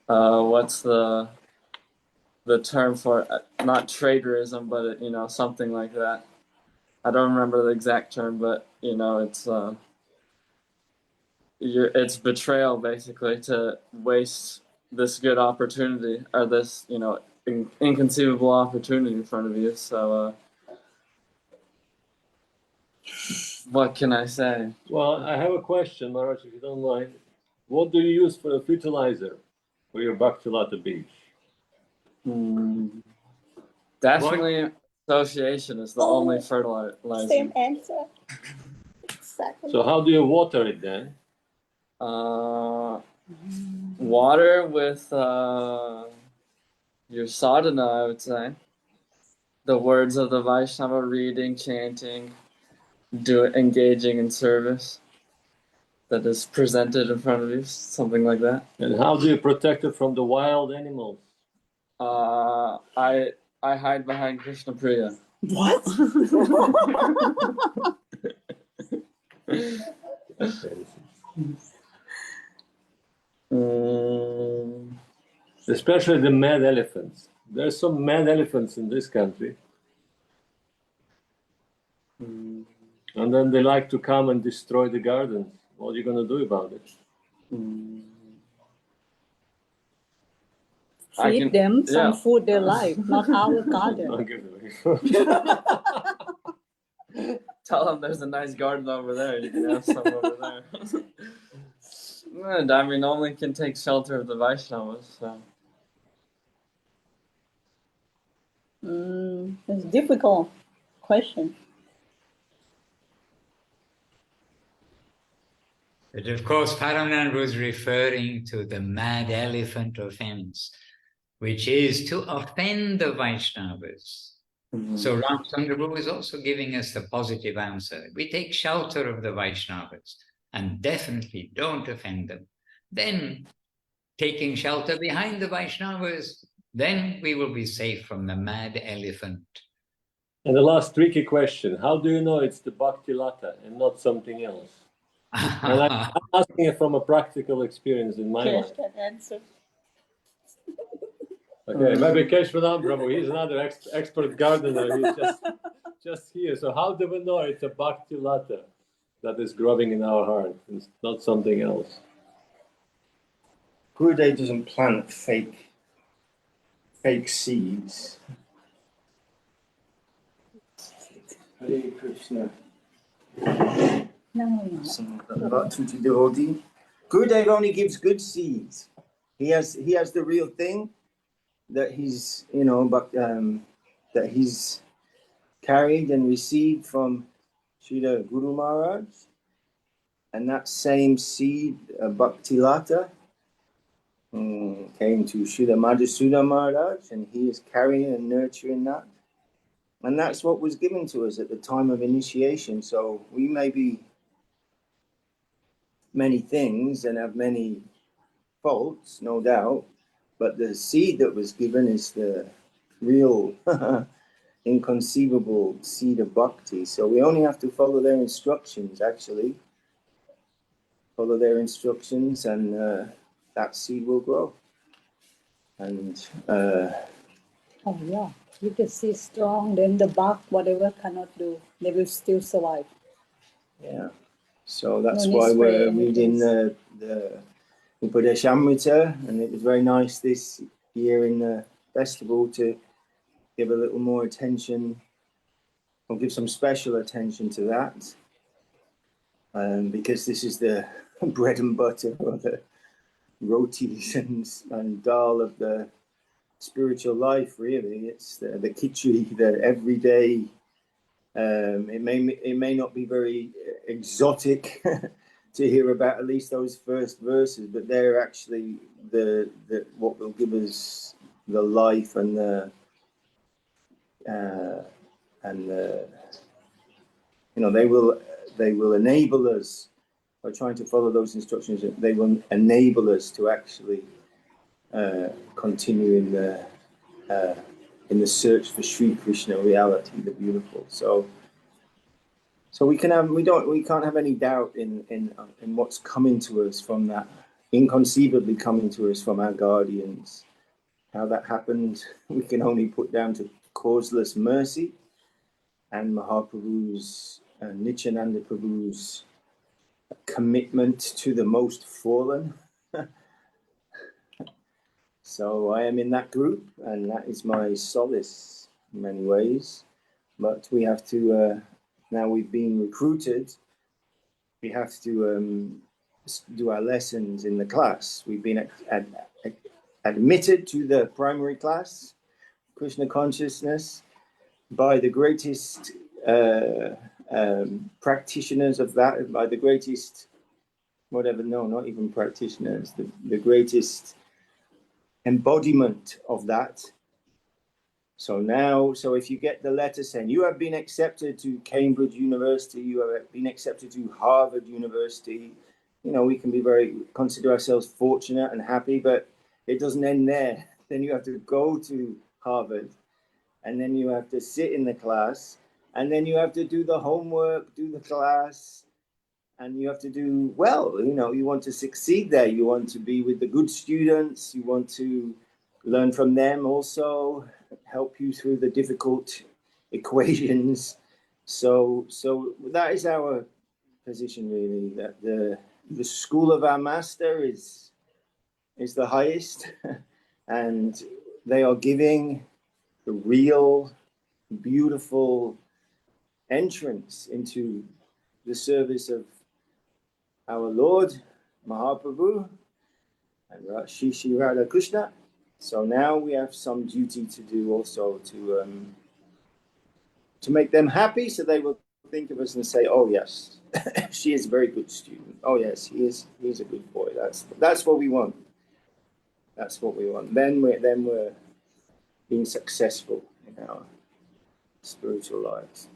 what's the term for it? Not traitorism, but something like that. I don't remember the exact term, but it's betrayal, basically, to waste this good opportunity, or this inconceivable opportunity in front of you. So what can I say? Well, I have a question, Maharaj, if you don't mind. What do you use for a fertilizer for your Bhakti-latā-bīja? Definitely association is the only fertilizer. Same answer. Exactly. So how do you water it then? Water with your sadhana, I would say. The words of the Vaishnava, reading, chanting, engaging in service that is presented in front of you, something like that. And how do you protect it from the wild animals? I hide behind Krishna Priya. What? Especially the mad elephants. There's some mad elephants in this country. And then they like to come and destroy the gardens. What are you going to do about it? Feed them some food they like, not our garden. I'll give them Tell them there's a nice garden over there. You can have some over there. I mean, only can take shelter of the Vaishnavas. So. It's a difficult question. but of course, Paramount was referring to the mad elephant offense, which is to offend the Vaishnavas. So Ram Chandra Prabhu is also giving us the positive answer. We take shelter of the Vaishnavas. and definitely don't offend them. Then, taking shelter behind the Vaishnavas, then we will be safe from the mad elephant. And the last tricky question, how do you know it's the Bhakti-latā and not something else? And I'm asking it from a practical experience in my life. Can answer. Okay, maybe Keshwanam Prabhu, he's another expert gardener, he's just here. So how do we know it's a Bhakti-latā that is growing in our heart, it's not something else? Gurudev doesn't plant fake seeds. Hare Krishna. Bhakti devotee. Gurudev only gives good seeds. He has the real thing that he's that he's carried and received from Srila Guru Maharaj, and that same seed, Bhakti-latā, came to Srila Madhusudana Maharaj, and he is carrying and nurturing that. And that's what was given to us at the time of initiation. So we may be many things and have many faults, no doubt, but the seed that was given is the real inconceivable seed of bhakti. So we only have to follow their instructions, actually. Follow their instructions, and that seed will grow. And Oh yeah, if the seed strong, then the bark, whatever cannot do, they will still survive. yeah, so that's No need why spray we're anything. reading the Upadeshamrita, and it was very nice this year in the festival to give a little more attention, or give some special attention to that, because this is the bread and butter, or the rotis and dal of the spiritual life. Really, it's the khichdi, the everyday. It may not be very exotic to hear about, at least those first verses, but they're actually the what will give us the life and the they will enable us, by trying to follow those instructions, they will enable us to actually continue in the search for Sri Krishna reality, the beautiful. So we can't have any doubt in what's coming to us from that, inconceivably coming to us from our guardians. How that happened, we can only put down to causeless mercy and Mahaprabhu's, Nityananda Prabhu's commitment to the most fallen. So I am in that group, and that is my solace in many ways. But we have to, now we've been recruited, we have to do our lessons in the class. We've been admitted to the primary class, Krishna consciousness, by the greatest practitioners of that, by the greatest, whatever, no, not even practitioners, the greatest embodiment of that. So if you get the letter saying you have been accepted to Cambridge University, you have been accepted to Harvard University, we can be consider ourselves fortunate and happy, but it doesn't end there. Then you have to go to Harvard, and then you have to sit in the class, and then you have to do the homework, do the class, and you have to do well. You want to succeed there. You want to be with the good students. You want to learn from them also, help you through the difficult equations. So that is our position, really, that the school of our master is the highest, and they are giving the real, beautiful entrance into the service of our Lord Mahaprabhu and Shri Radha Krishna. So now we have some duty to do also to make them happy, so they will think of us and say, "Oh yes, she is a very good student. Oh yes, he is a good boy." That's what we want. That's what we want. Then we're being successful in our spiritual lives.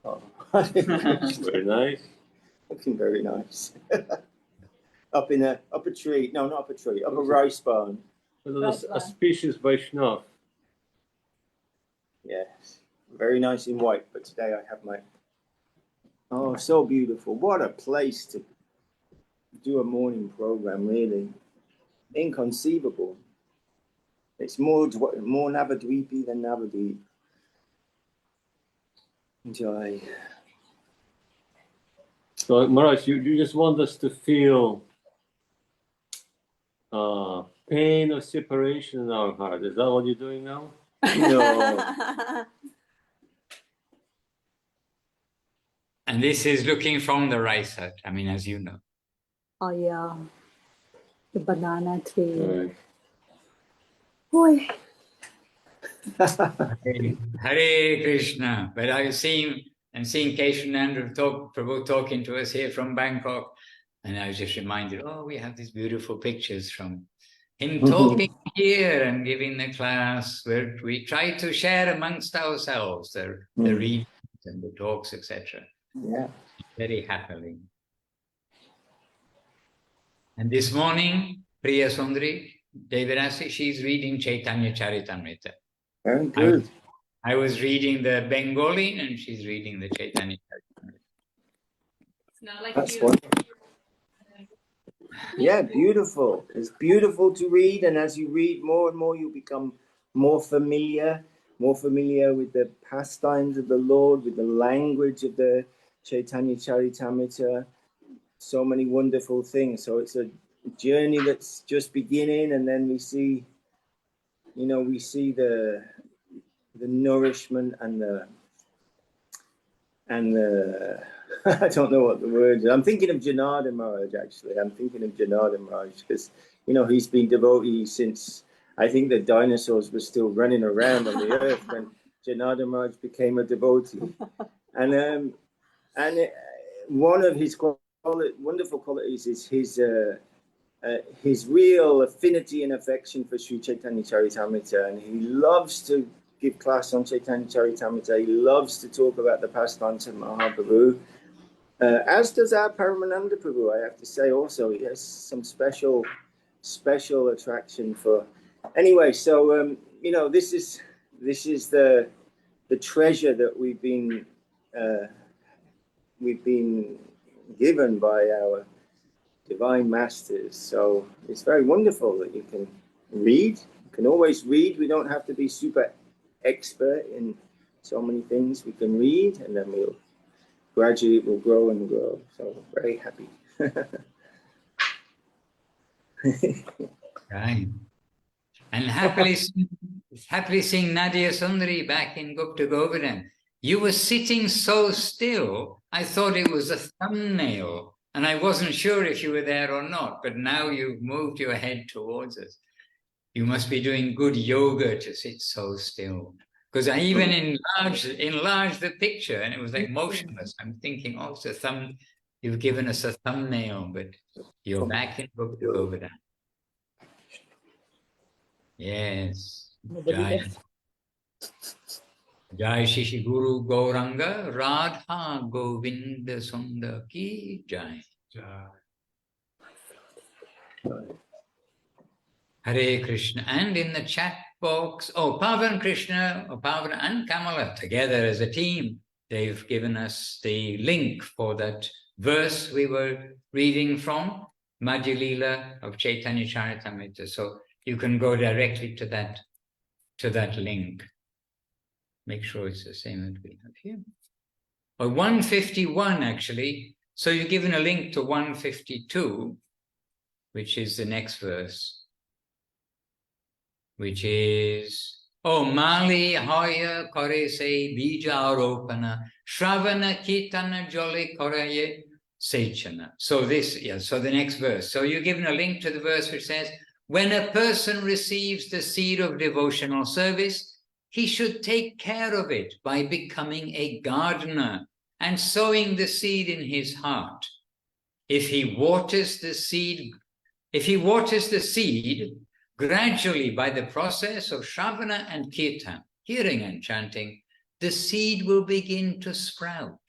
Oh. Very nice. Looking very nice. Up a tree. No, not up a tree. Up a rice barn. A species Vaishnav. Yes. Very nice in white, but today I have my... Oh, so beautiful. What a place to do a morning program, really. Inconceivable. It's more Navadvipi than Navadvip. Enjoy. So Maharaj, you just want us to feel pain of separation in our heart. Is that what you're doing now? No. And this is looking from the rice hut, I mean, as you know. Oh yeah, the banana tree. Right. Boy. Hare Krishna. But I've seen Keshananda Prabhu talking to us here from Bangkok, and I was just reminded, oh, we have these beautiful pictures from him talking here and giving the class, where we try to share amongst ourselves the readings and the talks, etc. Yeah. Very happily. And this morning, Priya Sundari Devirasi, she's reading Chaitanya Charitamrita. Very good. I was reading the Bengali and she's reading the Chaitanya Charitamrita. It's not like That's you. wonderful. Yeah, beautiful. It's beautiful to read, and as you read more and more, you become more familiar with the pastimes of the Lord, with the language of the Chaitanya Charitamrita. So many wonderful things. So it's a journey that's just beginning, and then we see the nourishment and the I don't know what the word is. I'm thinking of Janardhan Maharaj, actually. I'm thinking of Janardhan Maharaj because, he's been devotee since, I think the dinosaurs were still running around on the earth when Janardhan Maharaj became a devotee. And one of his wonderful qualities is his real affinity and affection for Sri Chaitanya Charitamrita, and he loves to give class on Chaitanya Charitamrita. He loves to talk about the pastimes of Mahaprabhu, as does our Paramananda Prabhu. I have to say also, he has some special attraction for. Anyway, so this is the treasure that we've been given by our divine masters. So it's very wonderful that you can read. You can always read. We don't have to be super expert in so many things. We can read, and then gradually it will grow and grow. So very happy. Right. And happily seeing Nadia Sundari back in Gupta Govardhan. You were sitting so still, I thought it was a thumbnail, and I wasn't sure if you were there or not, but now you've moved your head towards us. You must be doing good yoga to sit so still. Because I even enlarged the picture, and it was like motionless. I'm thinking, oh, it's a thumb. You've given us a thumbnail, but you're back in Gupta Govardhan. Yes. Jai Shishi Guru Gauranga Radha Govinda Sundar Ki Jai. Hare Krishna. And in the chat box, Pavan Krishna, Pavan and Kamala together as a team, they've given us the link for that verse we were reading from, Madhya Leela of Chaitanya Charitamrita. So you can go directly to that link. Make sure it's the same as we have here. Or 151 actually. So you're given a link to 152, which is the next verse, which is Mali Hoya Kore Se Bija Aropana Shravana Kitana Jole Koraye Sechana. So the next verse. So you're given a link to the verse which says, when a person receives the seed of devotional service, he should take care of it by becoming a gardener and sowing the seed in his heart. If he waters the seed gradually by the process of Shravana and Kirtan, hearing and chanting, the seed will begin to sprout.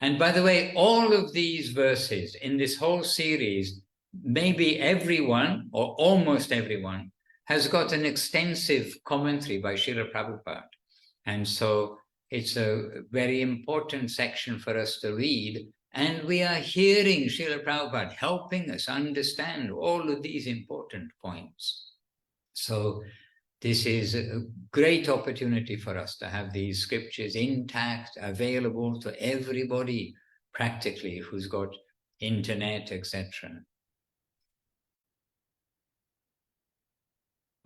And by the way, all of these verses in this whole series, maybe everyone or almost everyone has got an extensive commentary by Srila Prabhupada. And so it's a very important section for us to read. And we are hearing Srila Prabhupada helping us understand all of these important points. So this is a great opportunity for us to have these scriptures intact, available to everybody practically who's got internet, etc.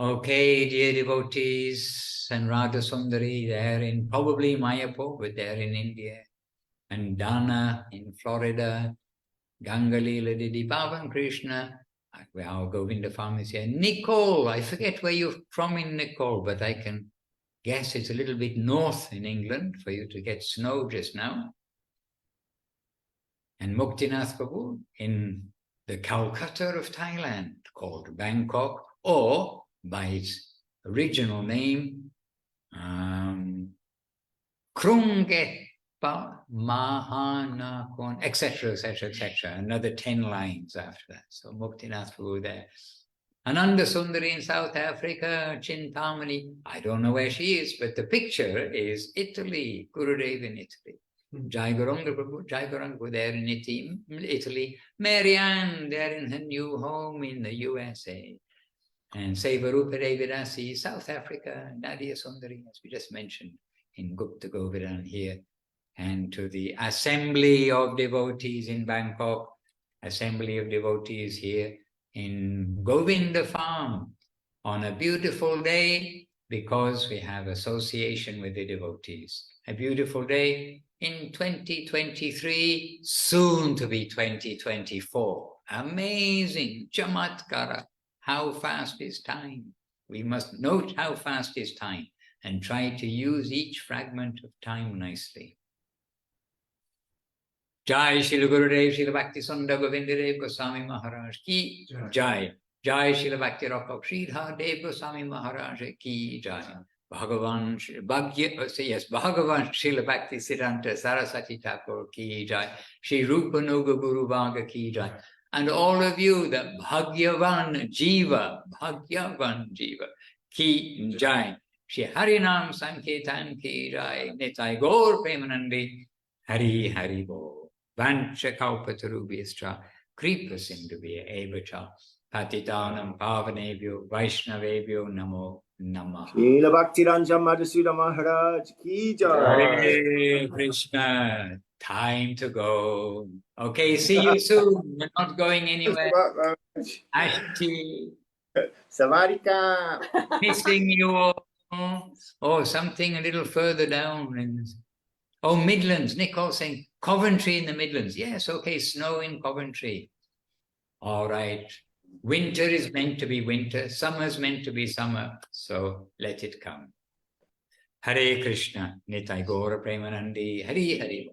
Okay, dear devotees, and Radha Sundari, they're in probably Mayapur, but they're in India, and Dana in Florida, Gangalila Didi, Bhavan Krishna, our Govinda farm is here. Nicole, I forget where you're from in Nicole, but I can guess it's a little bit north in England for you to get snow just now. And Muktinath Prabhu in the Calcutta of Thailand, called Bangkok, or by its original name, Krunget Mahanakon, etc., etc., etc. Another 10 lines after that. So Muktinath Prabhu there. Ananda Sundari in South Africa, Chintamani, I don't know where she is, but the picture is Italy, Gurudev in Italy. Jai Gauranga Prabhu, Jai Gauranga there in Italy. Marianne there in her new home in the USA. And Sevarupa Devidasi, South Africa, Nadia Sundari, as we just mentioned, in Gupta Govardhan here. And to the Assembly of Devotees in Bangkok, Assembly of Devotees here in Govinda Farm on a beautiful day, because we have association with the devotees. A beautiful day in 2023, soon to be 2024. Amazing, Chamatkara. How fast is time? We must note how fast is time and try to use each fragment of time nicely. Jai Srila Gurudev, Srila Bhakti Sundar Govindadev Goswami Maharaj ki Jai. Jai Srila Bhakti Rakha Sridhar Dev Goswami Maharaj ki Jai. Bhagavan Srila Bhakti Siddhanta Saraswati Thakur ki Jai. Shri Rupa Nuga Guru Bhaga ki Jai. And all of you, the Bhagyavan Jiva ki Jai. Shri Harinam Sankirtan ki Jai. Nitai Gaur Premanandi Hari Hari Bo. Vancha Kalpatarubhyascha Kripa Sindhubhya Evacha Patitanam Pavanebhyo Vaishnavebhyo Namo Namah. Srila Bhakti Ranjan Madhusudana Maharaj ki Jai. Hare Krishna. Time to go. Okay, see you soon. We're not going anywhere. Ashti. Savarika. Missing you all. Oh, something a little further down. Oh, Midlands. Nicole saying Coventry in the Midlands. Yes, okay, snow in Coventry. All right. Winter is meant to be winter. Summer is meant to be summer. So let it come. Hare Krishna. Nitai Gaura Premanandi. Hari Hari.